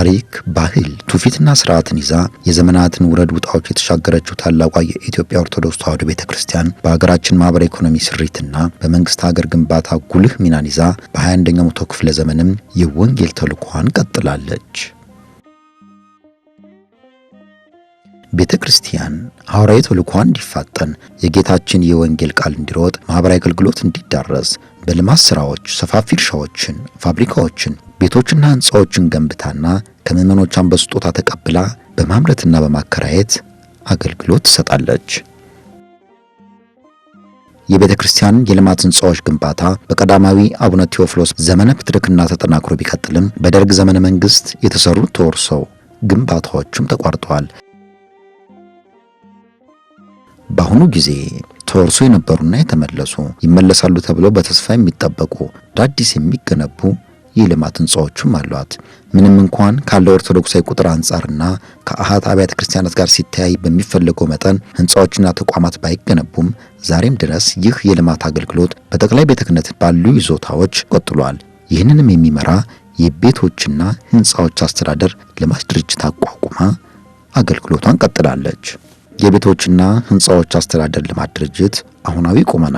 ታሪክ፣ ባህል፣ ትውፊትና ስርዓትን ይዛ የዘመናትን ውረድ ውጣዎች የተሻገረችው ታላቋ የኢትዮጵያ ኦርቶዶክስ ተዋሕዶ ቤተክርስቲያን በሀገራችን ማህበራዊ ኢኮኖሚ ስሪትና በመንግስት ሀገር ግንባታ ጉልህ ሚናን ይዛ በ21ኛው መቶ ክፍለ ዘመንም የወንጌል ተልዕኮዋን ቀጥላለች። ቤተክርስቲያን ሐዋርያዊ ተልዕኮዋን እንዲፋጠን፣ የጌታችን የወንጌል ቃል እንዲሮጥ፣ ማህበራዊ አገልግሎት እንዲዳረስ በልማት ስራዎች ሰፋፊ እርሻዎችን፣ ፋብሪካዎችን፣ ቤቶችና ህንጻዎችን ገንብታና ከምዕመኖቿን በስጦታ ተቀብላ በማምረትና በማከራየት አገልግሎት ትሰጣለች። የቤተክርስቲያን የልማት ህንጻዎች ግንባታ በቀዳማዊ አቡነ ቴዎፍሎስ ዘመነ ፕትርክና ተጠናክሮ ቢቀጥልም በደርግ ዘመነ መንግስት የተሰሩት ተወርሰው ግንባታዎችም ተቋርጠዋል። በአሁኑ ጊዜ ተወርሶ የነበሩና የተመለሱ ይመለሳሉ ተብለው በተስፋ የሚጠበቁ አዳዲስ የሚገነቡ የልማት ህንጻዎችም አሏት። ምንም እንኳን ካለው ኦርቶዶክሳዊ ቁጥር አንጻርና ከአሃት አብያተ ክርስቲያናት ጋር ሲተያይ በሚፈለገው መጠን ህንጻዎችና ተቋማት ባይገነቡም ዛሬም ድረስ ይህ የልማት አገልግሎት በጠቅላይ ቤተ ክህነት ባሉ ይዞታዎች ቀጥሏል። ይህንንም የሚመራ የቤቶችና ህንጻዎች አስተዳደር ልማት ድርጅት አቋቁማ አገልግሎቷን ቀጥላለች። የቤቶችና ህንጻዎች አስተዳደር ልማት ድርጅት አሁናዊ ቁመና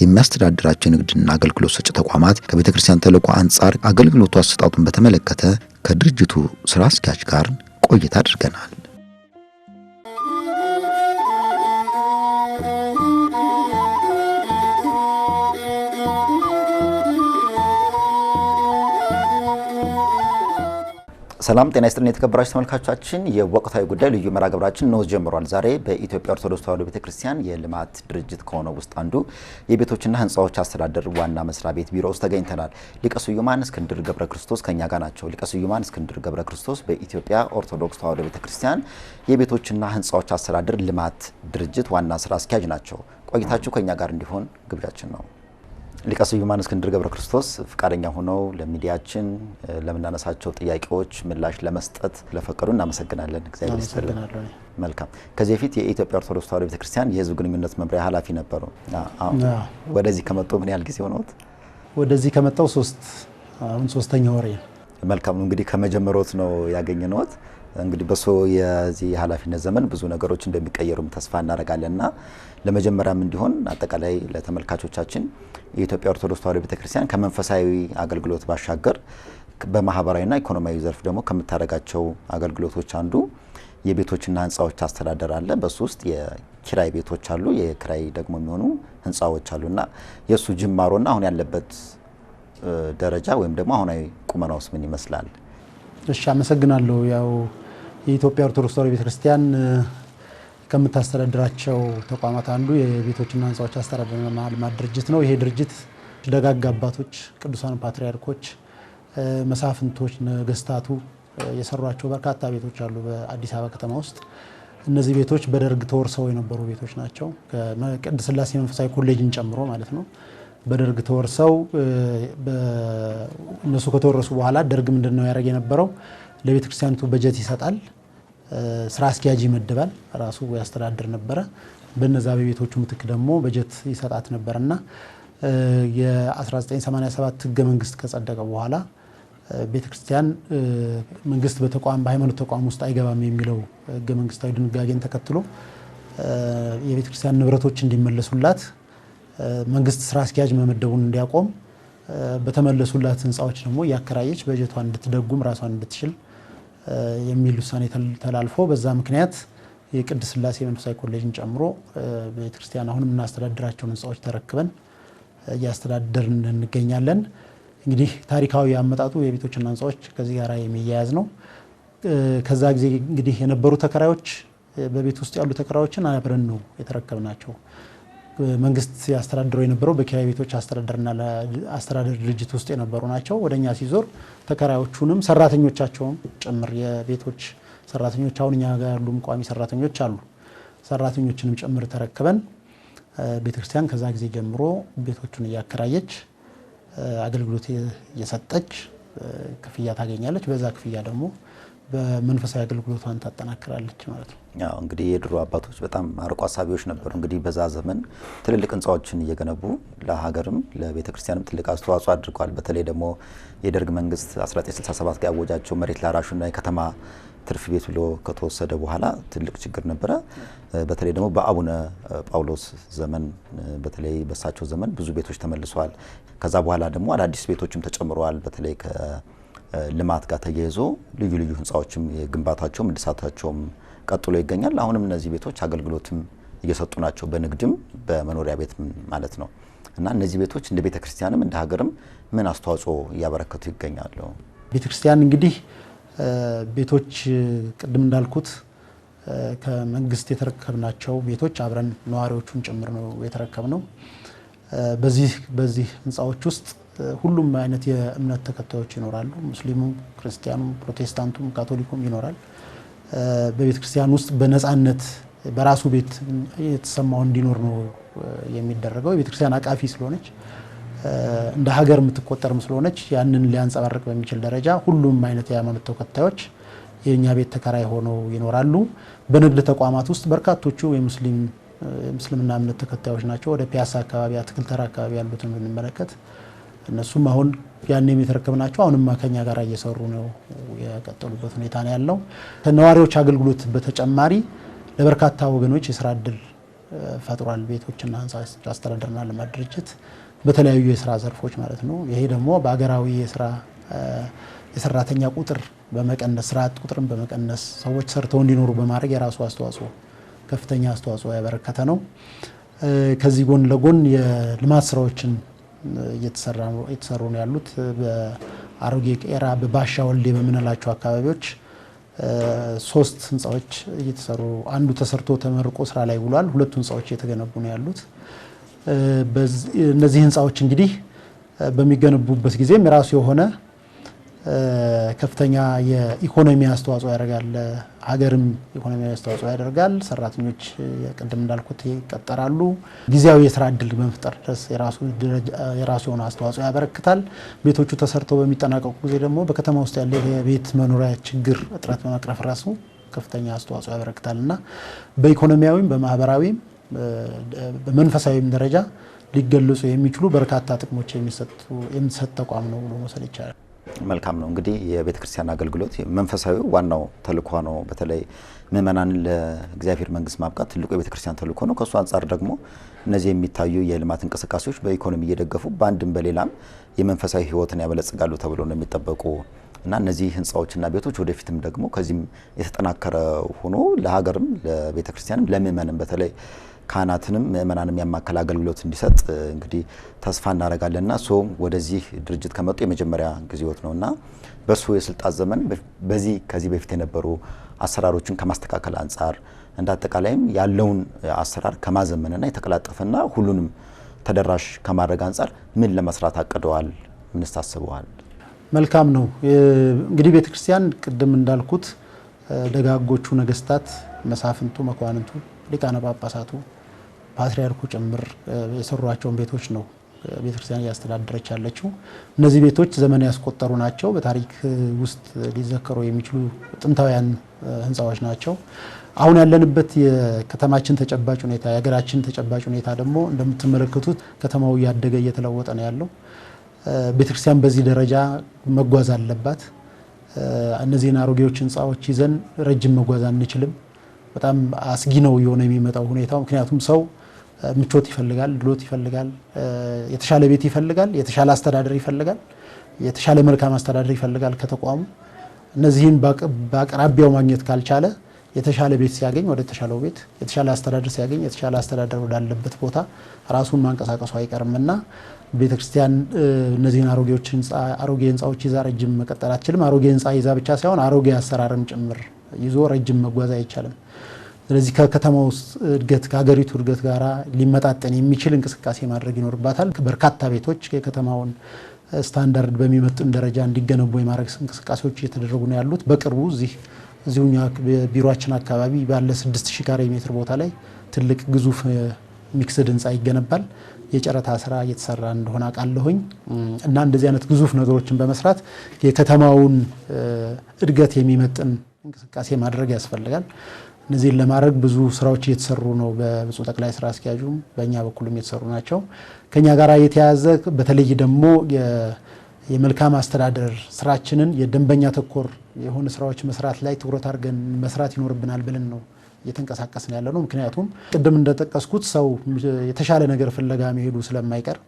የሚያስተዳድራቸው ንግድና አገልግሎት ሰጪ ተቋማት ከቤተ ክርስቲያን ተልዕኮ አንጻር አገልግሎቱ አሰጣጡን በተመለከተ ከድርጅቱ ስራ አስኪያጅ ጋር ቆይታ አድርገናል። ሰላም ጤና ይስጥልን የተከበራችሁ ተመልካቾቻችን፣ የወቅታዊ ጉዳይ ልዩ መርሃ ግብራችን ነው ጀምሯል። ዛሬ በኢትዮጵያ ኦርቶዶክስ ተዋሕዶ ቤተክርስቲያን የልማት ድርጅት ከሆነው ውስጥ አንዱ የቤቶችና ህንጻዎች አስተዳደር ዋና መስሪያ ቤት ቢሮ ውስጥ ተገኝተናል። ሊቀ ስዩማን እስክንድር ገብረ ክርስቶስ ከኛ ጋር ናቸው። ሊቀ ስዩማን እስክንድር ገብረ ክርስቶስ በኢትዮጵያ ኦርቶዶክስ ተዋሕዶ ቤተክርስቲያን የቤቶችና ህንጻዎች አስተዳደር ልማት ድርጅት ዋና ስራ አስኪያጅ ናቸው። ቆይታችሁ ከኛ ጋር እንዲሆን ግብዣችን ነው። ሊቀ ስዩማን እስክንድር ገብረ ክርስቶስ ፍቃደኛ ሆነው ለሚዲያችን ለምናነሳቸው ጥያቄዎች ምላሽ ለመስጠት ለፈቀዱ እናመሰግናለን። እግዚአብሔር ይስጥልን። መልካም። ከዚህ በፊት የኢትዮጵያ ኦርቶዶክስ ተዋሕዶ ቤተክርስቲያን የህዝብ ግንኙነት መምሪያ ኃላፊ ነበሩ። ወደዚህ ከመጡ ምን ያህል ጊዜ ሆነዎት? ወደዚህ ከመጣው አሁን ሶስተኛ ወሬ። መልካም ነው። እንግዲህ ከመጀመሪያዎት ነው ያገኘነዎት። እንግዲህ በሶ የዚህ ኃላፊነት ዘመን ብዙ ነገሮች እንደሚቀየሩም ተስፋ እናደርጋለንና ለመጀመሪያም እንዲሆን አጠቃላይ ለተመልካቾቻችን የኢትዮጵያ ኦርቶዶክስ ተዋሕዶ ቤተክርስቲያን ከመንፈሳዊ አገልግሎት ባሻገር በማህበራዊና ኢኮኖሚያዊ ዘርፍ ደግሞ ከምታደርጋቸው አገልግሎቶች አንዱ የቤቶችና ህንጻዎች አስተዳደር አለ። በሱ ውስጥ የኪራይ ቤቶች አሉ፣ የኪራይ ደግሞ የሚሆኑ ህንጻዎች አሉና የሱ ጅማሮና አሁን ያለበት ደረጃ ወይም ደግሞ አሁናዊ ቁመናውስ ምን ይመስላል? እሺ፣ አመሰግናለሁ። ያው የኢትዮጵያ ኦርቶዶክስ ተዋሕዶ ቤተክርስቲያን ከምታስተዳድራቸው ተቋማት አንዱ የቤቶችና ህንጻዎች አስተዳደርና ልማት ድርጅት ነው። ይሄ ድርጅት ደጋግ አባቶች፣ ቅዱሳን ፓትርያርኮች፣ መሳፍንቶች፣ ነገስታቱ የሰሯቸው በርካታ ቤቶች አሉ በአዲስ አበባ ከተማ ውስጥ። እነዚህ ቤቶች በደርግ ተወርሰው የነበሩ ቤቶች ናቸው። ከቅድስት ሥላሴ መንፈሳዊ ኮሌጅን ጨምሮ ማለት ነው። በደርግ ተወርሰው እነሱ ከተወረሱ በኋላ ደርግ ምንድነው ያደረገ የነበረው? ለቤተክርስቲያኒቱ በጀት ይሰጣል፣ ስራ አስኪያጅ ይመድባል፣ ራሱ ያስተዳድር ነበረ። በነዛ በቤቶቹ ምትክ ደግሞ በጀት ይሰጣት ነበርና የ1987 ህገ መንግስት ከጸደቀ በኋላ ቤተክርስቲያን መንግስት በሃይማኖት ተቋም ውስጥ አይገባም የሚለው ህገ መንግስታዊ ድንጋጌን ተከትሎ የቤተክርስቲያን ንብረቶች እንዲመለሱላት መንግስት ስራ አስኪያጅ መመደቡን እንዲያቆም፣ በተመለሱላት ህንጻዎች ደግሞ ያከራየች በጀቷን እንድትደጉም ራሷን እንድትችል የሚል ውሳኔ ተላልፎ በዛ ምክንያት የቅድስት ሥላሴ መንፈሳዊ ኮሌጅን ጨምሮ ቤተክርስቲያን አሁን የምናስተዳድራቸውን ህንጻዎች ተረክበን እያስተዳደርን እንገኛለን። እንግዲህ ታሪካዊ አመጣጡ የቤቶችና ህንጻዎች ከዚህ ጋር የሚያያዝ ነው። ከዛ ጊዜ እንግዲህ የነበሩ ተከራዮች በቤት ውስጥ ያሉ ተከራዮችን አብረን ነው የተረከብናቸው። መንግስት ያስተዳድረው የነበረው በኪራይ ቤቶች አስተዳደር ድርጅት ውስጥ የነበሩ ናቸው። ወደኛ ሲዞር ተከራዮቹንም ሰራተኞቻቸውን ጭምር የቤቶች ሰራተኞች አሁን እኛ ጋር ያሉ ቋሚ ሰራተኞች አሉ፣ ሰራተኞችንም ጭምር ተረክበን ቤተክርስቲያን ከዛ ጊዜ ጀምሮ ቤቶቹን እያከራየች አገልግሎት እየሰጠች ክፍያ ታገኛለች። በዛ ክፍያ ደግሞ በመንፈሳዊ አገልግሎቷን ታጠናክራለች ማለት ነው። ያው እንግዲህ የድሮ አባቶች በጣም አርቆ አሳቢዎች ነበሩ። እንግዲህ በዛ ዘመን ትልልቅ ህንጻዎችን እየገነቡ ለሀገርም ለቤተክርስቲያንም ትልቅ አስተዋጽኦ አድርገዋል። በተለይ ደግሞ የደርግ መንግስት 1967 ጋር ያወጃቸው መሬት ላራሹና የከተማ ትርፍ ቤት ብሎ ከተወሰደ በኋላ ትልቅ ችግር ነበረ። በተለይ ደግሞ በአቡነ ጳውሎስ ዘመን በተለይ በሳቸው ዘመን ብዙ ቤቶች ተመልሰዋል። ከዛ በኋላ ደግሞ አዳዲስ ቤቶችም ተጨምረዋል። በተለይ ከልማት ጋር ተያይዞ ልዩ ልዩ ህንጻዎችም የግንባታቸውም እድሳታቸውም ቀጥሎ ይገኛል። አሁንም እነዚህ ቤቶች አገልግሎትም እየሰጡ ናቸው፣ በንግድም በመኖሪያ ቤት ማለት ነው። እና እነዚህ ቤቶች እንደ ቤተክርስቲያንም እንደ ሀገርም ምን አስተዋጽኦ እያበረከቱ ይገኛሉ? ቤተክርስቲያን እንግዲህ ቤቶች ቅድም እንዳልኩት ከመንግስት የተረከብናቸው ቤቶች አብረን ነዋሪዎቹን ጭምር ነው የተረከብነው። በዚህ ህንጻዎች ውስጥ ሁሉም አይነት የእምነት ተከታዮች ይኖራሉ። ሙስሊሙም፣ ክርስቲያኑም፣ ፕሮቴስታንቱም፣ ካቶሊኩም ይኖራል። በቤተክርስቲያን ውስጥ በነጻነት በራሱ ቤት የተሰማው እንዲኖር ነው የሚደረገው። የቤተክርስቲያን አቃፊ ስለሆነች እንደ ሀገር የምትቆጠርም ስለሆነች ያንን ሊያንጸባርቅ በሚችል ደረጃ ሁሉም አይነት የሃይማኖት ተከታዮች የኛ ቤት ተከራይ ሆነው ይኖራሉ። በንግድ ተቋማት ውስጥ በርካቶቹ የሙስሊምና እምነት ተከታዮች ናቸው። ወደ ፒያሳ አካባቢ፣ አትክልት ተራ አካባቢ ያሉትን ብንመለከት እነሱም አሁን ያኔም የተረከብናቸው አሁንም ከኛ ጋር እየሰሩ ነው የቀጠሉበት ሁኔታ ነው ያለው። ከነዋሪዎች አገልግሎት በተጨማሪ ለበርካታ ወገኖች የስራ እድል ፈጥሯል። ቤቶችና ህንጻ አስተዳደርና ልማት ድርጅት በተለያዩ የስራ ዘርፎች ማለት ነው። ይሄ ደግሞ በአገራዊ የሰራተኛ ቁጥር በመቀነስ ስራ አጥ ቁጥርን በመቀነስ ሰዎች ሰርተው እንዲኖሩ በማድረግ የራሱ አስተዋጽኦ ከፍተኛ አስተዋጽኦ ያበረከተ ነው። ከዚህ ጎን ለጎን የልማት ስራዎችን እየተሰሩ ነው ያሉት። በአሮጌ ቄራ በባሻ ወልዴ በምንላቸው አካባቢዎች 3 ህንጻዎች እየተሰሩ አንዱ ተሰርቶ ተመርቆ ስራ ላይ ውሏል። 2 ህንጻዎች እየተገነቡ ነው ያሉት። እነዚህ ህንጻዎች እንግዲህ በሚገነቡበት ጊዜም የራሱ የሆነ ከፍተኛ የኢኮኖሚ አስተዋጽኦ ያደርጋል። ሀገርም ኢኮኖሚያዊ አስተዋጽኦ ያደርጋል። ሰራተኞች ቅድም እንዳልኩት ይቀጠራሉ። ጊዜያዊ የስራ እድል በመፍጠር ድረስ የራሱ የሆነ አስተዋጽኦ ያበረክታል። ቤቶቹ ተሰርተው በሚጠናቀቁ ጊዜ ደግሞ በከተማ ውስጥ ያለ የቤት መኖሪያ ችግር እጥረት በመቅረፍ ራሱ ከፍተኛ አስተዋጽኦ ያበረክታል እና በኢኮኖሚያዊም በማህበራዊም በመንፈሳዊም ደረጃ ሊገለጹ የሚችሉ በርካታ ጥቅሞች የሚሰጥ ተቋም ነው ብሎ መውሰድ ይቻላል። መልካም ነው። እንግዲህ የቤተክርስቲያን አገልግሎት መንፈሳዊ ዋናው ተልእኮ ነው። በተለይ ምእመናንን ለእግዚአብሔር መንግስት ማብቃት ትልቁ የቤተክርስቲያን ተልእኮ ነው። ከሱ አንጻር ደግሞ እነዚህ የሚታዩ የልማት እንቅስቃሴዎች በኢኮኖሚ እየደገፉ በአንድም በሌላም የመንፈሳዊ ህይወትን ያበለጽጋሉ ተብሎ ነው የሚጠበቁ እና እነዚህ ህንጻዎችና ቤቶች ወደፊትም ደግሞ ከዚህም የተጠናከረ ሆኖ ለሀገርም ለቤተክርስቲያንም ለምእመንም በተለይ ካህናትንም ምእመናንም ያማከለ አገልግሎት እንዲሰጥ እንግዲህ ተስፋ እናደርጋለንና ወደዚህ ድርጅት ከመጡ የመጀመሪያ ጊዜዎት ነውና በሱ የስልጣን ዘመን ከዚህ በፊት የነበሩ አሰራሮችን ከማስተካከል አንጻር እንዳጠቃላይም ያለውን አሰራር ከማዘመንና የተቀላጠፈና ሁሉንም ተደራሽ ከማድረግ አንጻር ምን ለመስራት አቅደዋል? ምን ታስበዋል? መልካም ነው። እንግዲህ ቤተክርስቲያን ቅድም እንዳልኩት ደጋጎቹ ነገስታት፣ መሳፍንቱ፣ መኳንንቱ፣ ሊቃነ ጳጳሳቱ፣ ፓትርያርኩ ጭምር የሰሯቸውን ቤቶች ነው ቤተክርስቲያን እያስተዳደረች ያለችው። እነዚህ ቤቶች ዘመን ያስቆጠሩ ናቸው። በታሪክ ውስጥ ሊዘከሩ የሚችሉ ጥንታውያን ህንጻዎች ናቸው። አሁን ያለንበት የከተማችን ተጨባጭ ሁኔታ የሀገራችን ተጨባጭ ሁኔታ ደግሞ እንደምትመለከቱት ከተማው እያደገ እየተለወጠ ነው ያለው። ቤተክርስቲያን በዚህ ደረጃ መጓዝ አለባት። እነዚህን አሮጌዎች ህንጻዎች ይዘን ረጅም መጓዝ አንችልም። በጣም አስጊ ነው የሆነ የሚመጣው ሁኔታው። ምክንያቱም ሰው ምቾት ይፈልጋል፣ ድሎት ይፈልጋል፣ የተሻለ ቤት ይፈልጋል፣ የተሻለ አስተዳደር ይፈልጋል፣ የተሻለ መልካም አስተዳደር ይፈልጋል ከተቋሙ። እነዚህን በአቅራቢያው ማግኘት ካልቻለ የተሻለ ቤት ሲያገኝ ወደ ተሻለው ቤት፣ የተሻለ አስተዳደር ሲያገኝ የተሻለ አስተዳደር ወዳለበት ቦታ ራሱን ማንቀሳቀሱ አይቀርምና ቤተክርስቲያን እነዚህን አሮጌ ህንጻዎች ይዛ ረጅም መቀጠል አትችልም። አሮጌ ህንጻ ይዛ ብቻ ሳይሆን አሮጌ አሰራርም ጭምር ይዞ ረጅም መጓዝ አይቻልም። ስለዚህ ከከተማው እድገት ከሀገሪቱ እድገት ጋራ ሊመጣጠን የሚችል እንቅስቃሴ ማድረግ ይኖርባታል። በርካታ ቤቶች የከተማውን ስታንዳርድ በሚመጥን ደረጃ እንዲገነቡ የማድረግ እንቅስቃሴዎች እየተደረጉ ነው ያሉት። በቅርቡ እዚሁኛ ቢሮአችን አካባቢ ባለ 6000 ካሬ ሜትር ቦታ ላይ ትልቅ ግዙፍ ሚክስድ ህንፃ ይገነባል። የጨረታ ስራ እየተሰራ እንደሆነ አውቃለሁኝ እና እንደዚህ አይነት ግዙፍ ነገሮችን በመስራት የከተማውን እድገት የሚመጥን እንቅስቃሴ ማድረግ ያስፈልጋል። እነዚህን ለማድረግ ብዙ ስራዎች እየተሰሩ ነው። በብፁዕ ጠቅላይ ስራ አስኪያጁም በእኛ በኩልም እየተሰሩ ናቸው። ከኛ ጋር የተያያዘ በተለይ ደግሞ የመልካም አስተዳደር ስራችንን የደንበኛ ተኮር የሆነ ስራዎች መስራት ላይ ትኩረት አድርገን መስራት ይኖርብናል ብለን ነው እየተንቀሳቀስን ያለ ነው። ምክንያቱም ቅድም እንደጠቀስኩት ሰው የተሻለ ነገር ፍለጋ መሄዱ ስለማይቀር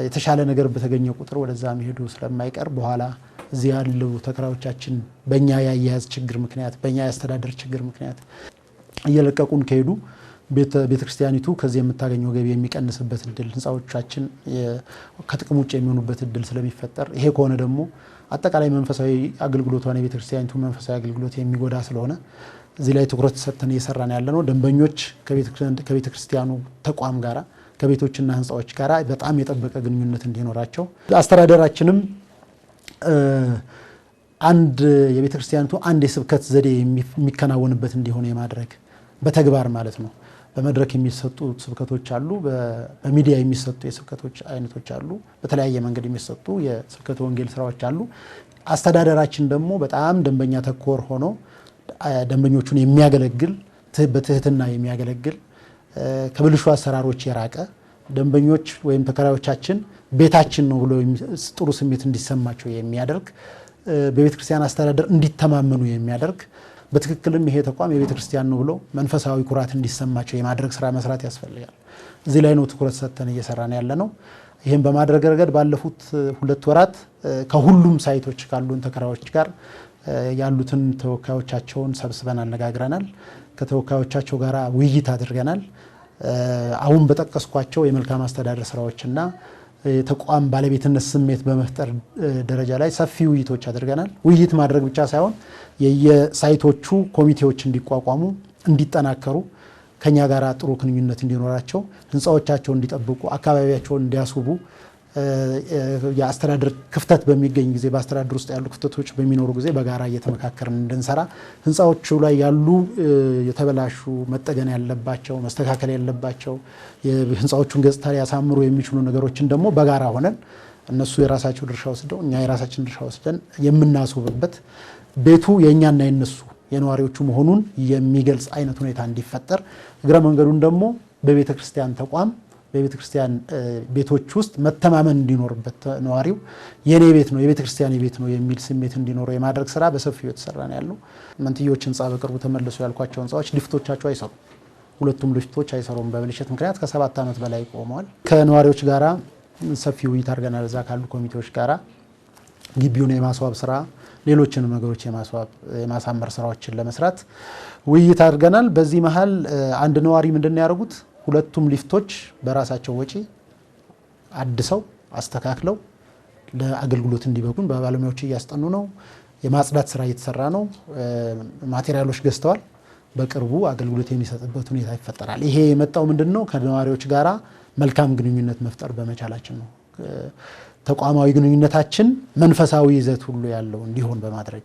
የተሻለ ነገር በተገኘ ቁጥር ወደዛ መሄዱ ስለማይቀር በኋላ እዚህ ያሉ ተከራዮቻችን በእኛ የአያያዝ ችግር ምክንያት በእኛ የአስተዳደር ችግር ምክንያት እየለቀቁን ከሄዱ ቤተክርስቲያኒቱ ከዚህ የምታገኘው ገቢ የሚቀንስበት እድል ህንፃዎቻችን ከጥቅም ውጭ የሚሆኑበት እድል ስለሚፈጠር ይሄ ከሆነ ደግሞ አጠቃላይ መንፈሳዊ አገልግሎቷን የቤተክርስቲያኒቱ መንፈሳዊ አገልግሎት የሚጎዳ ስለሆነ እዚህ ላይ ትኩረት ሰጥተን እየሰራን ያለ ነው። ደንበኞች ከቤተክርስቲያኑ ተቋም ጋራ ከቤቶችና ህንፃዎች ጋራ በጣም የጠበቀ ግንኙነት እንዲኖራቸው አስተዳደራችንም አንድ የቤተክርስቲያኒቱ አንድ የስብከት ዘዴ የሚከናወንበት እንዲሆን የማድረግ በተግባር ማለት ነው። በመድረክ የሚሰጡ ስብከቶች አሉ፣ በሚዲያ የሚሰጡ የስብከቶች አይነቶች አሉ፣ በተለያየ መንገድ የሚሰጡ የስብከተ ወንጌል ስራዎች አሉ። አስተዳደራችን ደግሞ በጣም ደንበኛ ተኮር ሆኖ ደንበኞቹን የሚያገለግል በትህትና የሚያገለግል ከብልሹ አሰራሮች የራቀ ደንበኞች ወይም ተከራዮቻችን ቤታችን ነው ብሎ ጥሩ ስሜት እንዲሰማቸው የሚያደርግ በቤተክርስቲያን አስተዳደር እንዲተማመኑ የሚያደርግ በትክክልም ይሄ ተቋም የቤተክርስቲያን ነው ብሎ መንፈሳዊ ኩራት እንዲሰማቸው የማድረግ ስራ መስራት ያስፈልጋል። እዚህ ላይ ነው ትኩረት ሰጥተን እየሰራን ያለ ነው። ይሄን በማድረግ ረገድ ባለፉት 2 ወራት ከሁሉም ሳይቶች ካሉን ተከራዮች ጋር ያሉትን ተወካዮቻቸውን ሰብስበን አነጋግረናል። ከተወካዮቻቸው ጋር ውይይት አድርገናል። አሁን በጠቀስኳቸው የመልካም አስተዳደር ስራዎችና የተቋም ባለቤትነት ስሜት በመፍጠር ደረጃ ላይ ሰፊ ውይይቶች አድርገናል። ውይይት ማድረግ ብቻ ሳይሆን የየሳይቶቹ ኮሚቴዎች እንዲቋቋሙ እንዲጠናከሩ ከኛ ጋር ጥሩ ግንኙነት እንዲኖራቸው ህንፃዎቻቸውን እንዲጠብቁ አካባቢያቸውን እንዲያስውቡ የአስተዳደር ክፍተት በሚገኝ ጊዜ በአስተዳደር ውስጥ ያሉ ክፍተቶች በሚኖሩ ጊዜ በጋራ እየተመካከርን እንድንሰራ ህንፃዎቹ ላይ ያሉ የተበላሹ መጠገን ያለባቸው መስተካከል ያለባቸው የህንፃዎቹን ገጽታ ሊያሳምሩ የሚችሉ ነገሮችን ደግሞ በጋራ ሆነን እነሱ የራሳቸው ድርሻ ወስደው እኛ የራሳችን ድርሻ ወስደን የምናስውብበት ቤቱ የኛና የነሱ የነዋሪዎቹ መሆኑን የሚገልጽ አይነት ሁኔታ እንዲፈጠር እግረ መንገዱን ደግሞ በቤተክርስቲያን ተቋም በቤተክርስቲያን ቤቶች ውስጥ መተማመን እንዲኖርበት ነዋሪው የኔ ቤት ነው የቤተክርስቲያን ቤት ነው የሚል ስሜት እንዲኖረው የማድረግ ስራ በሰፊው የተሰራ ነው ያለው። መንትዮች ህንፃ በቅርቡ ተመልሶ ያልኳቸው ህንፃዎች ሊፍቶቻቸው አይሰሩም። ሁለቱም ሊፍቶች አይሰሩም በብልሽት ምክንያት ከ7 ዓመት በላይ ቆመዋል። ከነዋሪዎች ጋራ ሰፊ ውይይት አድርገናል። እዛ ካሉ ኮሚቴዎች ጋራ ግቢውን የማስዋብ ስራ ሌሎችንም ነገሮች የማሳመር ስራዎችን ለመስራት ውይይት አድርገናል። በዚህ መሃል አንድ ነዋሪ ምንድነው ያደረጉት? ሁለቱም ሊፍቶች በራሳቸው ወጪ አድሰው አስተካክለው ለአገልግሎት እንዲበቁን በባለሙያዎች እያስጠኑ ነው። የማጽዳት ስራ እየተሰራ ነው። ማቴሪያሎች ገዝተዋል። በቅርቡ አገልግሎት የሚሰጥበት ሁኔታ ይፈጠራል። ይሄ የመጣው ምንድነው? ከነዋሪዎች ጋራ መልካም ግንኙነት መፍጠር በመቻላችን ነው። ተቋማዊ ግንኙነታችን መንፈሳዊ ይዘት ሁሉ ያለው እንዲሆን በማድረግ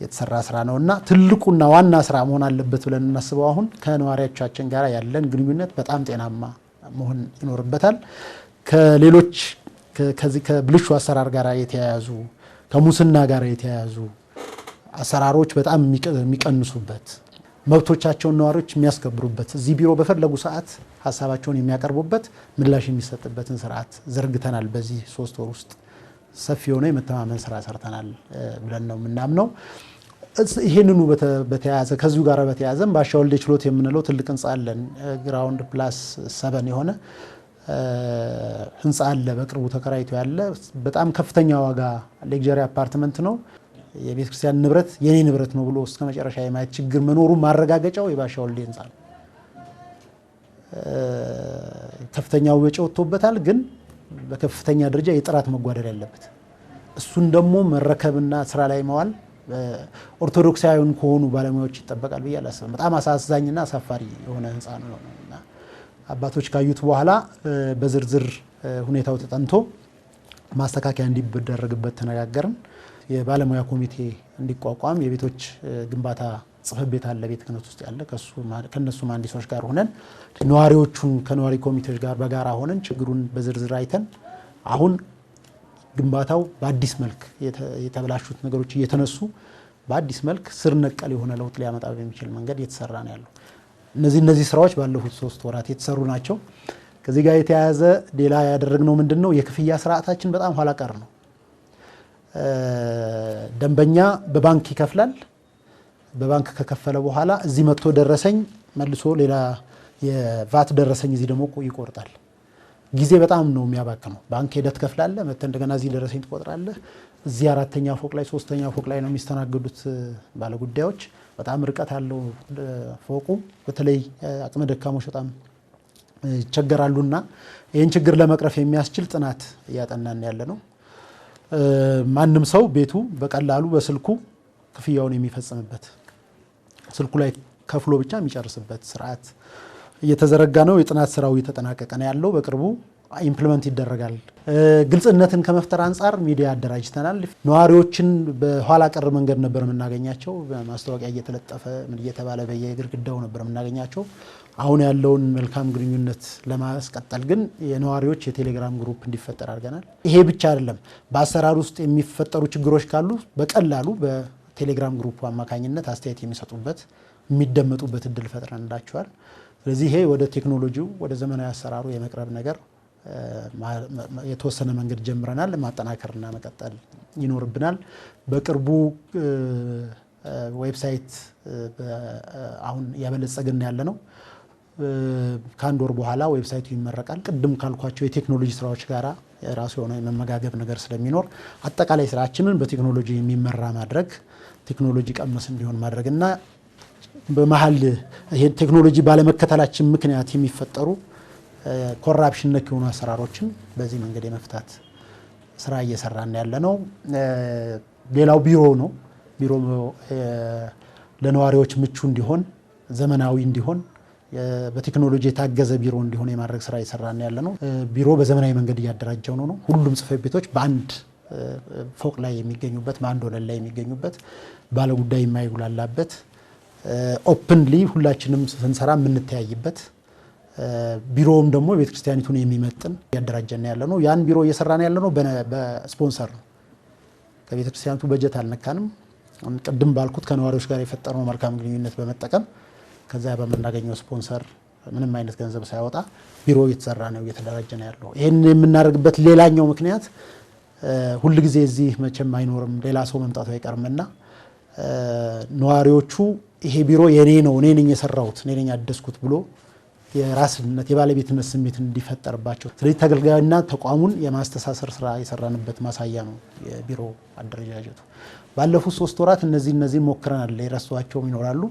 የተሰራ ስራ ነውና ትልቁና ዋና ስራ መሆን አለበት ብለን እናስበው። አሁን ከነዋሪዎቻችን ጋር ያለን ግንኙነት በጣም ጤናማ መሆን ይኖርበታል። ከሌሎች ከዚህ ከብልሹ አሰራር ጋር የተያያዙ ከሙስና ጋር የተያያዙ አሰራሮች በጣም የሚቀንሱበት መብቶቻቸውን ነዋሪዎች የሚያስከብሩበት እዚህ ቢሮ በፈለጉ ሰዓት ሀሳባቸውን የሚያቀርቡበት ምላሽ የሚሰጥበትን ስርዓት ዘርግተናል። በዚህ 3 ወር ውስጥ ሰፊ የሆነ የመተማመን ስራ ሰርተናል ብለን ነው የምናምነው። ይሄንኑ በተያያዘ ከዚሁ ጋር በተያያዘም ባሻ ወልዴ ችሎት የምንለው ትልቅ ህንፃ አለን። ግራውንድ ፕላስ 7 የሆነ ህንፃ አለ። በቅርቡ ተከራይቶ ያለ በጣም ከፍተኛ ዋጋ ሌክዠሪ አፓርትመንት ነው። የቤተክርስቲያን ንብረት የኔ ንብረት ነው ብሎ እስከ መጨረሻ የማየት ችግር መኖሩ ማረጋገጫው የባሻ ወልዴ ህንፃ ነው። ከፍተኛው ወጪ ወጥቶበታል፣ ግን በከፍተኛ ደረጃ የጥራት መጓደል ያለበት እሱን ደግሞ መረከብና ስራ ላይ መዋል ኦርቶዶክሳዊውን ከሆኑ ባለሙያዎች ይጠበቃል ብዬ አላስብም። በጣም አሳዛኝና አሳፋሪ የሆነ ህንፃ ነው እና አባቶች ካዩት በኋላ በዝርዝር ሁኔታው ተጠንቶ ማስተካከያ እንዲደረግበት ተነጋገርን። የባለሙያ ኮሚቴ እንዲቋቋም የቤቶች ግንባታ ጽሕፈት ቤት አለ ቤተ ክህነት ውስጥ ያለ ከነሱ መሐንዲሶች ጋር ሆነን ነዋሪዎቹን ከነዋሪ ኮሚቴዎች ጋር በጋራ ሆነን ችግሩን በዝርዝር አይተን አሁን ግንባታው በአዲስ መልክ የተበላሹት ነገሮች እየተነሱ በአዲስ መልክ ስር ነቀል የሆነ ለውጥ ሊያመጣ በሚችል መንገድ እየተሰራ ነው ያለው። እነዚህ ስራዎች ባለፉት 3 ወራት የተሰሩ ናቸው። ከዚህ ጋር የተያያዘ ሌላ ያደረግነው ምንድነው የክፍያ ስርዓታችን በጣም ኋላ ቀር ነው። ደንበኛ በባንክ ይከፍላል። በባንክ ከከፈለ በኋላ እዚህ መጥቶ ደረሰኝ መልሶ ሌላ የቫት ደረሰኝ እዚህ ደግሞ ይቆርጣል። ጊዜ በጣም ነው የሚያባክነው። ባንክ ሄደህ ትከፍላለህ፣ መጥተህ እንደገና እዚህ ደረሰኝ ትቆጥራለህ። እዚህ 4ኛ ፎቅ ላይ 3ኛ ፎቅ ላይ ነው የሚስተናገዱት ባለጉዳዮች። በጣም ርቀት አለው ፎቁ። በተለይ አቅመ ደካሞች በጣም ይቸገራሉና ይህን ችግር ለመቅረፍ የሚያስችል ጥናት እያጠናን ያለ ነው። ማንም ሰው ቤቱ በቀላሉ በስልኩ ክፍያውን የሚፈጽምበት ስልኩ ላይ ከፍሎ ብቻ የሚጨርስበት ስርዓት እየተዘረጋ ነው። የጥናት ስራው እየተጠናቀቀ ነው ያለው። በቅርቡ ኢምፕሊመንት ይደረጋል። ግልጽነትን ከመፍጠር አንጻር ሚዲያ አደራጅተናል። ነዋሪዎችን በኋላ ቀር መንገድ ነበር የምናገኛቸው። በማስታወቂያ እየተለጠፈ ምን እየተባለ በየግድግዳው ነበር የምናገኛቸው። አሁን ያለውን መልካም ግንኙነት ለማስቀጠል ግን የነዋሪዎች የቴሌግራም ግሩፕ እንዲፈጠር አድርገናል። ይሄ ብቻ አይደለም። በአሰራር ውስጥ የሚፈጠሩ ችግሮች ካሉ በቀላሉ በቴሌግራም ግሩፕ አማካኝነት አስተያየት የሚሰጡበት የሚደመጡበት እድል ፈጥረንላቸዋል። ስለዚህ ይሄ ወደ ቴክኖሎጂው ወደ ዘመናዊ አሰራሩ የመቅረብ ነገር የተወሰነ መንገድ ጀምረናል። ማጠናከርና መቀጠል ይኖርብናል። በቅርቡ ዌብሳይት አሁን ያበለጸግን ያለ ነው። ከአንድ ወር በኋላ ዌብሳይቱ ይመረቃል። ቅድም ካልኳቸው የቴክኖሎጂ ስራዎች ጋራ የራሱ የሆነ የመመጋገብ ነገር ስለሚኖር አጠቃላይ ስራችንን በቴክኖሎጂ የሚመራ ማድረግ ቴክኖሎጂ ቀመስ እንዲሆን ማድረግና በመሀል ይሄ ቴክኖሎጂ ባለመከተላችን ምክንያት የሚፈጠሩ ኮራፕሽን ነክ የሆኑ አሰራሮችን በዚህ መንገድ የመፍታት ስራ እየሰራን ያለ ነው። ሌላው ቢሮ ነው። ቢሮ ለነዋሪዎች ምቹ እንዲሆን ዘመናዊ እንዲሆን በቴክኖሎጂ የታገዘ ቢሮ እንዲሆን የማድረግ ስራ እየሰራን ያለ ነው። ቢሮ በዘመናዊ መንገድ እያደራጀው ነው። ሁሉም ጽሕፈት ቤቶች በአንድ ፎቅ ላይ የሚገኙበት በአንድ ወለል ላይ የሚገኙበት ባለጉዳይ የማይጉላላበት ኦፕንሊ ሁላችንም ስንሰራ የምንተያይበት ቢሮውም ደግሞ ቤተክርስቲያኒቱን የሚመጥን እያደራጀን ያለ ነው። ያን ቢሮ እየሰራን ያለ ነው በስፖንሰር ነው። ከቤተክርስቲያኒቱ በጀት አልነካንም። ቅድም ባልኩት ከነዋሪዎች ጋር የፈጠረው መልካም ግንኙነት በመጠቀም ከዛ በመናገኘው ስፖንሰር ምንም አይነት ገንዘብ ሳይወጣ ቢሮ እየተሰራ ነው እየተደራጀ ነው ያለው። ይሄን የምናደርግበት ሌላኛው ምክንያት ሁልጊዜ እዚህ መቼም አይኖርም ሌላ ሰው መምጣቱ አይቀርምና ነዋሪዎቹ ይሄ ቢሮ የኔ ነው እኔ ነኝ የሰራሁት እኔ ነኝ ያደስኩት ብሎ የራስነት የባለቤትነት ስሜት እንዲፈጠርባቸው ስለዚህ ተገልጋዩና ተቋሙን የማስተሳሰር ስራ የሰራንበት ማሳያ ነው የቢሮ አደረጃጀቱ። ባለፉት 3 ወራት እነዚህ ሞክረናል። የረሷቸውም ይኖራሉ።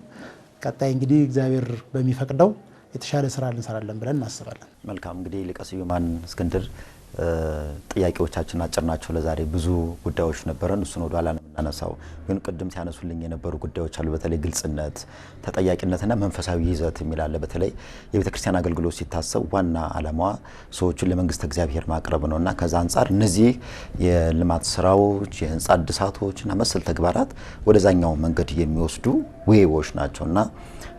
ቀጣይ እንግዲህ እግዚአብሔር በሚፈቅደው የተሻለ ስራ እንሰራለን ብለን እናስባለን። መልካም እንግዲህ ሊቀ ስዩማን እስክንድር ጥያቄዎቻችን አጭር ናቸው። ለዛሬ ብዙ ጉዳዮች ነበረን። እሱን ወደ ኋላ ነው የምናነሳው። ግን ቅድም ሲያነሱልኝ የነበሩ ጉዳዮች አሉ። በተለይ ግልጽነት፣ ተጠያቂነትና መንፈሳዊ ይዘት የሚላለ በተለይ የቤተክርስቲያን አገልግሎት ሲታሰብ ዋና ዓላማዋ ሰዎችን ለመንግስተ እግዚአብሔር ማቅረብ ነውና ከዛ አንጻር እነዚህ የልማት ስራዎች፣ የህንጻ እድሳቶችና መሰል ተግባራት ወደዛኛው መንገድ የሚወስዱ ዌዎች ናቸውና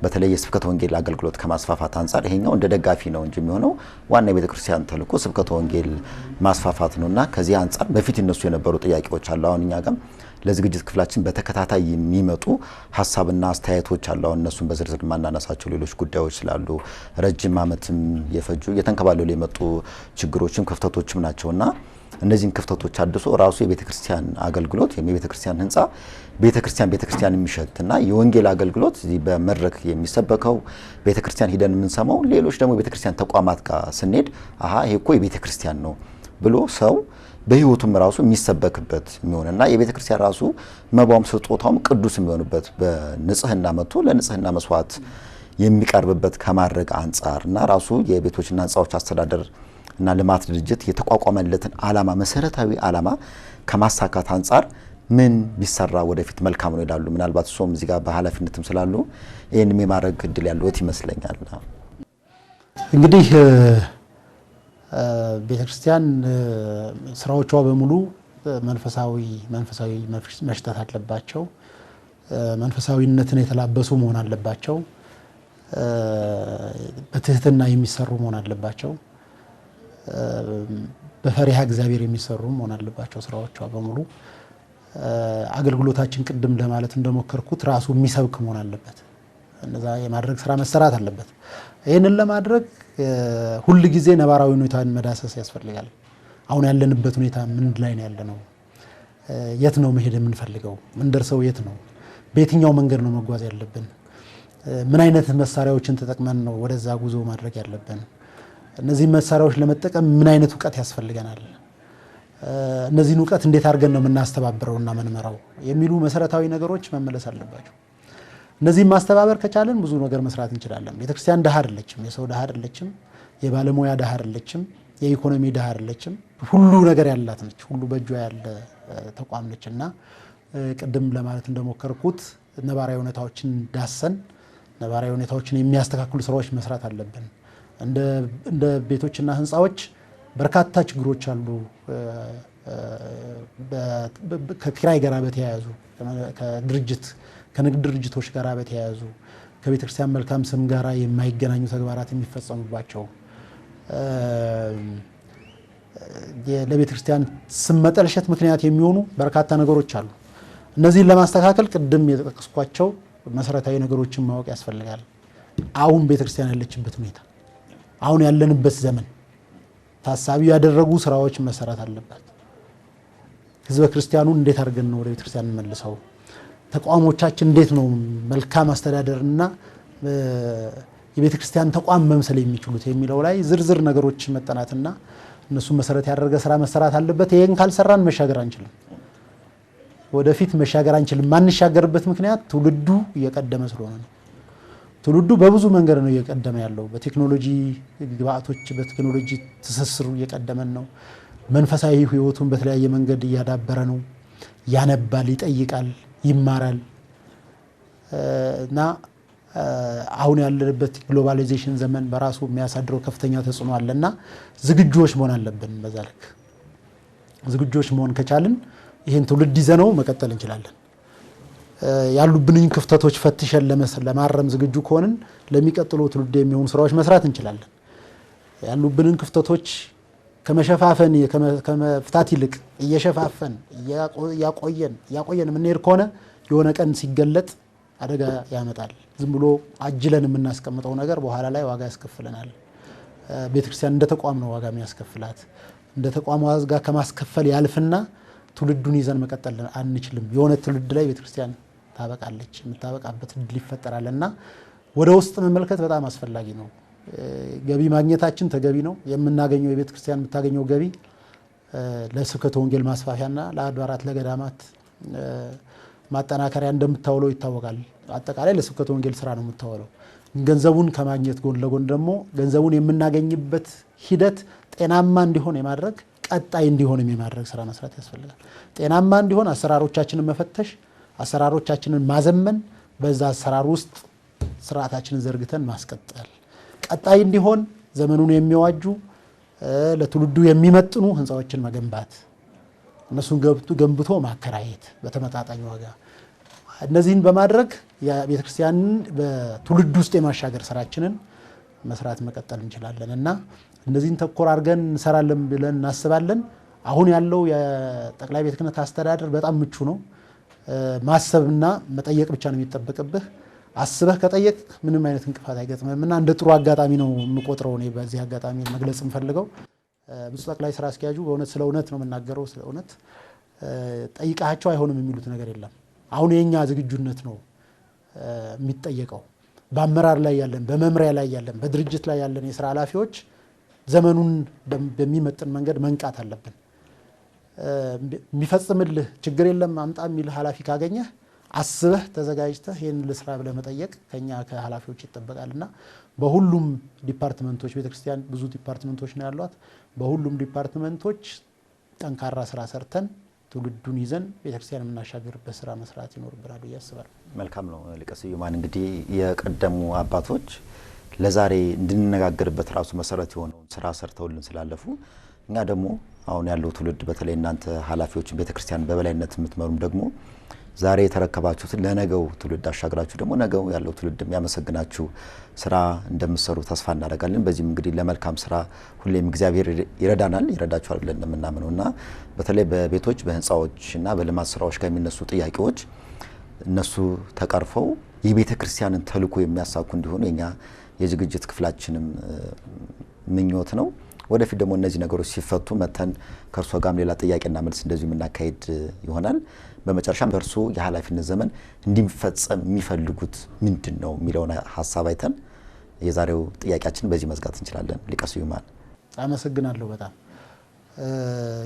በተለይ የስብከተ ወንጌል አገልግሎት ከማስፋፋት አንጻር ይሄኛው እንደ ደጋፊ ነው እንጂ የሚሆነው ዋና የቤተክርስቲያን ተልእኮ ስብከተ ወንጌል ማስፋፋት ነውና ከዚህ አንጻር በፊት እነሱ የነበሩ ጥያቄዎች አሉ። አሁን እኛ ጋር ለዝግጅት ክፍላችን በተከታታይ የሚመጡ ሀሳብና አስተያየቶች አሉ። አሁን እነሱን በዝርዝር ማናነሳቸው ሌሎች ጉዳዮች ስላሉ ረጅም ዓመትም የፈጁ የተንከባለሉ የመጡ ችግሮችም ክፍተቶችም ናቸውና እነዚህን ክፍተቶች አድሶ ራሱ የቤተክርስቲያን አገልግሎት የቤተክርስቲያን ህንጻ ቤተክርስቲያን የሚሸትና የወንጌል አገልግሎት እዚህ በመድረክ የሚሰበከው ቤተክርስቲያን ሂደን የምንሰማው ሌሎች ደግሞ ቤተክርስቲያን ተቋማት ጋር ስንሄድ ይሄ እኮ የቤተክርስቲያን ነው ብሎ ሰው በህይወቱም ራሱ የሚሰበክበት የሚሆንና የቤተክርስቲያን ራሱ መባውም ስጦታውም ቅዱስ የሚሆንበት በንጽህና መጥቶ ለንጽህና መስዋዕት የሚቀርብበት ከማድረግ አንጻርና ራሱ የቤቶችና ህንጻዎች አስተዳደር እና ልማት ድርጅት የተቋቋመለትን ዓላማ መሰረታዊ ዓላማ ከማሳካት አንጻር ምን ቢሰራ ወደፊት መልካም ነው ይላሉ። ምናልባት ሶም እዚህ ጋር በኃላፊነትም ስላሉ ይሄን የማድረግ እድል ያለውት ይመስለኛል። እንግዲህ ቤተክርስቲያን ስራዎቿ በሙሉ መንፈሳዊ መሽተት አለባቸው። መንፈሳዊነትን የተላበሱ መሆን አለባቸው። በትህትና የሚሰሩ መሆን አለባቸው። በፈሪሃ እግዚአብሔር የሚሰሩ መሆን አለባቸው። ስራዎቿ በሙሉ አገልግሎታችን ቅድም ለማለት እንደሞከርኩት ራሱ የሚሰብክ መሆን አለበት። እነዛ የማድረግ ስራ መሰራት አለበት። ይህንን ለማድረግ ሁል ጊዜ ነባራዊ ሁኔታን መዳሰስ ያስፈልጋል። አሁን ያለንበት ሁኔታ ምን ላይ ነው ያለነው? የት ነው መሄድ የምንፈልገው? ምን ደርሰው የት ነው? በየትኛው መንገድ ነው መጓዝ ያለብን? ምን አይነት መሳሪያዎችን ተጠቅመን ነው ወደዛ ጉዞ ማድረግ ያለብን? እነዚህ መሳሪያዎች ለመጠቀም ምን አይነት ዕውቀት ያስፈልገናል? እነዚህን ዕውቀት እንዴት አድርገን ነው የምናስተባብረውና መንመራው የሚሉ መሰረታዊ ነገሮች መመለስ አለባቸው። እነዚህን ማስተባበር ከቻለን ብዙ ነገር መስራት እንችላለን። ቤተክርስቲያን ድሃ አይደለችም፣ የሰው ድሃ አይደለችም፣ የባለሙያ ድሃ አይደለችም፣ የኢኮኖሚ ድሃ አይደለችም። ሁሉ ነገር ያላት ነች፣ ሁሉ በእጇ ያለ ተቋም ነች እና ቅድም ለማለት እንደሞከርኩት ነባራዊ ሁኔታዎችን ዳሰን ነባራዊ ሁኔታዎችን የሚያስተካክሉ ስራዎች መስራት አለብን። እንደ ቤቶችና ህንፃዎች በርካታ ችግሮች አሉ። ከኪራይ ጋር በተያያዙ ከንግድ ድርጅቶች ጋር በተያያዙ ከቤተክርስቲያን መልካም ስም ጋር የማይገናኙ ተግባራት የሚፈጸሙባቸው ለቤተክርስቲያን ስም መጠልሸት ምክንያት የሚሆኑ በርካታ ነገሮች አሉ። እነዚህን ለማስተካከል ቅድም የጠቀስኳቸው መሰረታዊ ነገሮችን ማወቅ ያስፈልጋል። አሁን ቤተክርስቲያን ያለችበት ሁኔታ፣ አሁን ያለንበት ዘመን ታሳቢ ያደረጉ ስራዎች መሰራት አለበት። ህዝበ ክርስቲያኑን እንዴት አድርገን ነው ወደ ቤተክርስቲያን እንመልሰው? ተቋሞቻችን እንዴት ነው መልካም አስተዳደርና የቤተክርስቲያን ተቋም መምሰል የሚችሉት የሚለው ላይ ዝርዝር ነገሮች መጠናትና እነሱ መሰረት ያደረገ ስራ መሰራት አለበት። ይሄን ካልሰራን መሻገር አንችልም፣ ወደፊት መሻገር አንችልም። ማንሻገርበት ምክንያት ትውልዱ እየቀደመ ስለሆነ ነው። ትውልዱ በብዙ መንገድ ነው እየቀደመ ያለው። በቴክኖሎጂ ግብአቶች፣ በቴክኖሎጂ ትስስሩ እየቀደመን ነው። መንፈሳዊ ህይወቱን በተለያየ መንገድ እያዳበረ ነው። ያነባል፣ ይጠይቃል፣ ይማራል እና አሁን ያለበት ግሎባላይዜሽን ዘመን በራሱ የሚያሳድረው ከፍተኛ ተጽዕኖ አለና ዝግጁዎች መሆን አለብን። በዛ ልክ ዝግጁዎች መሆን ከቻልን ይህን ትውልድ ይዘነው መቀጠል እንችላለን። ያሉብንን ክፍተቶች ፈትሸን ለማረም ዝግጁ ከሆንን ለሚቀጥለው ትውልድ የሚሆኑ ስራዎች መስራት እንችላለን። ያሉብንን ክፍተቶች ከመሸፋፈን ከመፍታት ይልቅ እየሸፋፈን ያቆየን የምንሄድ ከሆነ የሆነ ቀን ሲገለጥ አደጋ ያመጣል። ዝም ብሎ አጅለን የምናስቀምጠው ነገር በኋላ ላይ ዋጋ ያስከፍለናል። ቤተክርስቲያን እንደ ተቋም ነው ዋጋ የሚያስከፍላት። እንደ ተቋም ዋጋ ከማስከፈል ያልፍና ትውልዱን ይዘን መቀጠል አንችልም። የሆነ ትውልድ ላይ ቤተክርስቲያን ታበቃለች፣ የምታበቃበት እድል ይፈጠራልና ወደ ውስጥ መመልከት በጣም አስፈላጊ ነው። ገቢ ማግኘታችን ተገቢ ነው። የምናገኘው የቤተክርስቲያን የምታገኘው ገቢ ለስብከተ ወንጌል ማስፋፊያና ለአድባራት ለገዳማት ማጠናከሪያ እንደምታውለው ይታወቃል። አጠቃላይ ለስብከተ ወንጌል ስራ ነው የምታውለው። ገንዘቡን ከማግኘት ጎን ለጎን ደግሞ ገንዘቡን የምናገኝበት ሂደት ጤናማ እንዲሆን የማድረግ ቀጣይ እንዲሆንም የማድረግ ስራ መስራት ያስፈልጋል። ጤናማ እንዲሆን አሰራሮቻችንን መፈተሽ፣ አሰራሮቻችንን ማዘመን፣ በዛ አሰራር ውስጥ ስርዓታችንን ዘርግተን ማስቀጠል፣ ቀጣይ እንዲሆን ዘመኑን የሚዋጁ ለትውልዱ የሚመጥኑ ህንፃዎችን መገንባት፣ እነሱን ገንብቶ ማከራየት በተመጣጣኝ ዋጋ። እነዚህን በማድረግ የቤተክርስቲያንን በትውልድ ውስጥ የማሻገር ስራችንን መስራት መቀጠል እንችላለን እና እነዚህን ተኮር አድርገን እንሰራለን ብለን እናስባለን። አሁን ያለው የጠቅላይ ቤተ ክህነት አስተዳደር በጣም ምቹ ነው። ማሰብና መጠየቅ ብቻ ነው የሚጠበቅብህ። አስበህ ከጠየቅ ምንም አይነት እንቅፋት አይገጥምም እና እንደ ጥሩ አጋጣሚ ነው የምቆጥረው። እኔ በዚህ አጋጣሚ መግለጽ የምፈልገው ብፁዕ ጠቅላይ ስራ አስኪያጁ በእውነት ስለ እውነት ነው የምናገረው። ስለ እውነት ጠይቃቸው አይሆንም የሚሉት ነገር የለም። አሁን የኛ ዝግጁነት ነው የሚጠየቀው። በአመራር ላይ ያለን፣ በመምሪያ ላይ ያለን፣ በድርጅት ላይ ያለን የስራ ኃላፊዎች ዘመኑን በሚመጥን መንገድ መንቃት አለብን። የሚፈጽምልህ ችግር የለም አምጣ የሚልህ ኃላፊ ካገኘህ አስበህ ተዘጋጅተህ ይህን ልስራ ብለህ መጠየቅ ከኛ ከኃላፊዎች ይጠበቃልና በሁሉም ዲፓርትመንቶች፣ ቤተክርስቲያን ብዙ ዲፓርትመንቶች ነው ያሏት። በሁሉም ዲፓርትመንቶች ጠንካራ ስራ ሰርተን ትውልዱን ይዘን ቤተክርስቲያን የምናሻገርበት ስራ መስራት ይኖርብናል ብዬ አስባለሁ። መልካም ነው ሊቀ ስዩማን። እንግዲህ የቀደሙ አባቶች ለዛሬ እንድንነጋገርበት ራሱ መሰረት የሆነውን ስራ ሰርተውልን ስላለፉ እኛ ደግሞ አሁን ያለው ትውልድ በተለይ እናንተ ኃላፊዎች ቤተክርስቲያን በበላይነት የምትመሩም ደግሞ ዛሬ የተረከባችሁትን ለነገው ትውልድ አሻግራችሁ ደግሞ ነገው ያለው ትውልድ የሚያመሰግናችሁ ስራ እንደምትሰሩ ተስፋ እናደርጋለን። በዚህም እንግዲህ ለመልካም ስራ ሁሌም እግዚአብሔር ይረዳናል፣ ይረዳችኋል ብለን እንደምናምነውና በተለይ በቤቶች በህንፃዎችና በልማት ስራዎች ጋር የሚነሱ ጥያቄዎች እነሱ ተቀርፈው የቤተ ክርስቲያንን ተልእኮ የሚያሳኩ እንዲሆኑ የኛ የዝግጅት ክፍላችንም ምኞት ነው። ወደፊት ደግሞ እነዚህ ነገሮች ሲፈቱ መተን ከርሶ ጋርም ሌላ ጥያቄና መልስ እንደዚሁ የምናካሄድ ይሆናል። በመጨረሻም በርሶ የኃላፊነት ዘመን እንዲፈጸም የሚፈልጉት ምንድነው የሚለውን ሐሳብ አይተን የዛሬው ጥያቄያችን በዚህ መዝጋት እንችላለን። ሊቀ ስዩማን አመሰግናለሁ በጣም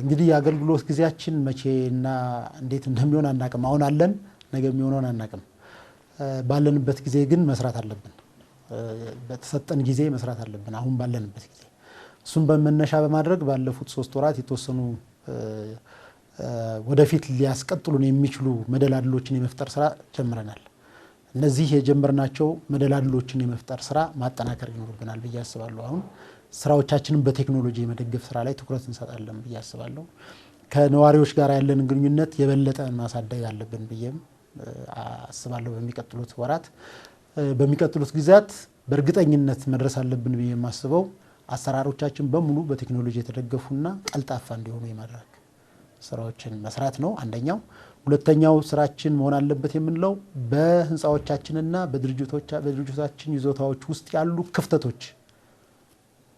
እንግዲህ የአገልግሎት ጊዜያችን መቼና እንዴት እንደሚሆን አናቅም። አሁን አለን፣ ነገ የሚሆነውን አናቅም። ባለንበት ጊዜ ግን መስራት አለብን። በተሰጠን ጊዜ መስራት አለብን። አሁን ባለንበት ጊዜ እሱን በመነሻ በማድረግ ባለፉት 3 ወራት የተወሰኑ ወደፊት ሊያስቀጥሉን የሚችሉ መደላድሎችን የመፍጠር ስራ ጀምረናል። እነዚህ የጀመርናቸው መደላድሎችን የመፍጠር ስራ ማጠናከር ይኖርብናል ብዬ አስባለሁ። አሁን ስራዎቻችንን በቴክኖሎጂ የመደገፍ ስራ ላይ ትኩረት እንሰጣለን ብዬ አስባለሁ። ከነዋሪዎች ጋር ያለን ግንኙነት የበለጠ ማሳደግ አለብን ብዬም አስባለሁ። በሚቀጥሉት ወራት በሚቀጥሉት ጊዜያት በእርግጠኝነት መድረስ አለብን ብዬ የማስበው አሰራሮቻችን በሙሉ በቴክኖሎጂ የተደገፉና ቀልጣፋ እንዲሆኑ የማድረግ ስራዎችን መስራት ነው አንደኛው። ሁለተኛው ስራችን መሆን አለበት የምንለው በህንፃዎቻችንና በድርጅቶቻችን ይዞታዎች ውስጥ ያሉ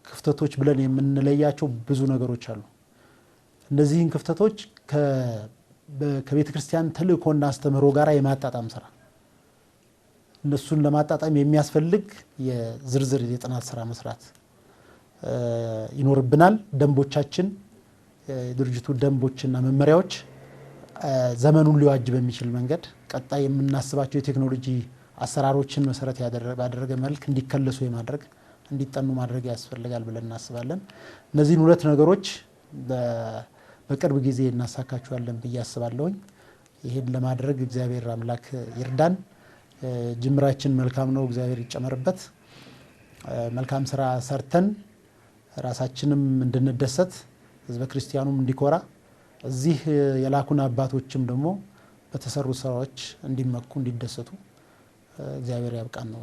ክፍተቶች ብለን የምንለያቸው ብዙ ነገሮች አሉ። እነዚህን ክፍተቶች ከቤተ ክርስቲያን ተልእኮና አስተምህሮ ጋር የማጣጣም ስራ፣ እነሱን ለማጣጣም የሚያስፈልግ የዝርዝር የጥናት ስራ መስራት ይኖርብናል። ደንቦቻችን፣ የድርጅቱ ደንቦችና መመሪያዎች ዘመኑን ሊዋጅ በሚችል መንገድ ቀጣይ የምናስባቸው የቴክኖሎጂ አሰራሮችን መሰረት ባደረገ መልክ እንዲከለሱ የማድረግ እንዲጠኑ ማድረግ ያስፈልጋል ብለን እናስባለን። እነዚህን 2 ነገሮች በቅርብ ጊዜ እናሳካቸዋለን ብዬ አስባለሁኝ። ይሄን ለማድረግ እግዚአብሔር አምላክ ይርዳን። ጅምራችን መልካም ነው፣ እግዚአብሔር ይጨመርበት። መልካም ስራ ሰርተን ራሳችንም እንድንደሰት ህዝበ ክርስቲያኑም እንዲኮራ እዚህ የላኩን አባቶችም ደግሞ በተሰሩ ስራዎች እንዲመኩ እንዲደሰቱ እግዚአብሔር ያብቃን ነው።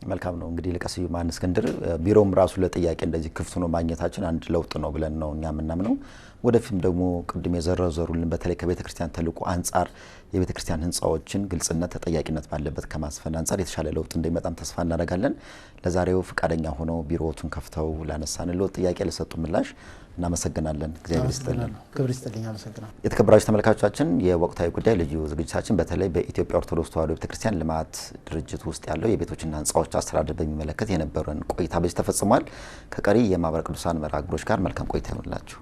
መልካም ነው። እንግዲህ ሊቀ ስዩማን እስክንድር ቢሮም ራሱ ለጥያቄ እንደዚህ ክፍት ነው ማግኘታችን አንድ ለውጥ ነው ብለን ነው እኛ የምናምነው። ወደፊትም ደግሞ ቅድም የዘረዘሩልን በተለይ ከቤተ ክርስቲያን ተልእኮ አንጻር የቤተ ክርስቲያን ህንፃዎችን ግልጽነት፣ ተጠያቂነት ባለበት ከማስፈን አንጻር የተሻለ ለውጥ እንደሚመጣም ተስፋ እናደርጋለን። ለዛሬው ፍቃደኛ ሆነው ቢሮዎቱን ከፍተው ላነሳንልዎ ጥያቄ ለሰጡ ምላሽ እናመሰግናለን። እግዚአብሔር ይስጥልን። ክብር ይስጥልኝ። አመሰግናለሁ። የተከበራችሁ ተመልካቾቻችን የወቅታዊ ጉዳይ ልዩ ዝግጅታችን በተለይ በኢትዮጵያ ኦርቶዶክስ ተዋሕዶ ቤተክርስቲያን ልማት ድርጅት ውስጥ ያለው የቤቶችና ህንፃዎች አስተዳደር በሚመለከት የነበረን ቆይታ በዚህ ተፈጽሟል። ከቀሪ የማህበረ ቅዱሳን መርሃ ግብሮች ጋር መልካም ቆይታ ይሁንላችሁ።